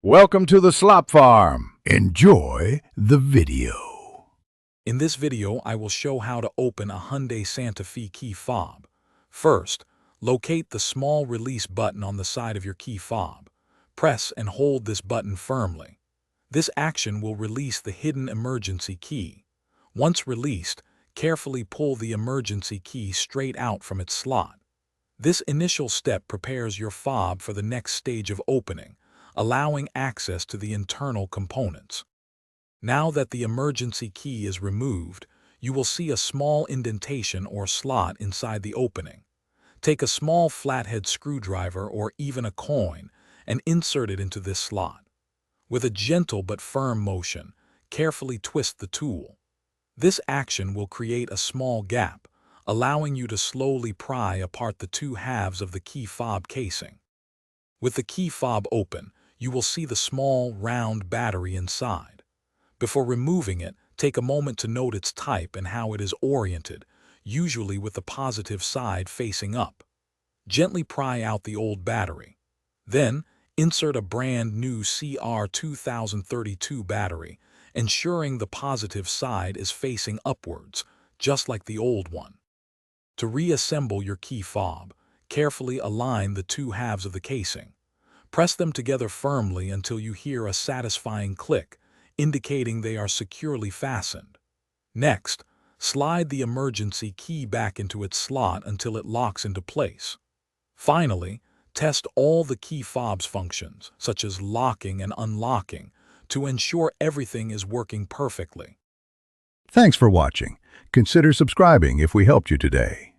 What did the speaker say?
Welcome to the Slop Farm. Enjoy the video. In this video, I will show how to open a Hyundai Santa Fe key fob. First, locate the small release button on the side of your key fob. Press and hold this button firmly. This action will release the hidden emergency key. Once released, carefully pull the emergency key straight out from its slot. This initial step prepares your fob for the next stage of opening, allowing access to the internal components. Now that the emergency key is removed, you will see a small indentation or slot inside the opening. Take a small flathead screwdriver or even a coin and insert it into this slot. With a gentle but firm motion, carefully twist the tool. This action will create a small gap, allowing you to slowly pry apart the two halves of the key fob casing. With the key fob open, you will see the small, round battery inside. Before removing it, take a moment to note its type and how it is oriented, usually with the positive side facing up. Gently pry out the old battery. Then, insert a brand new CR2032 battery, ensuring the positive side is facing upwards, just like the old one. To reassemble your key fob, carefully align the two halves of the casing. Press them together firmly until you hear a satisfying click, indicating they are securely fastened. Next, slide the emergency key back into its slot until it locks into place. Finally, test all the key fob's functions, such as locking and unlocking, to ensure everything is working perfectly. Thanks for watching. Consider subscribing if we helped you today.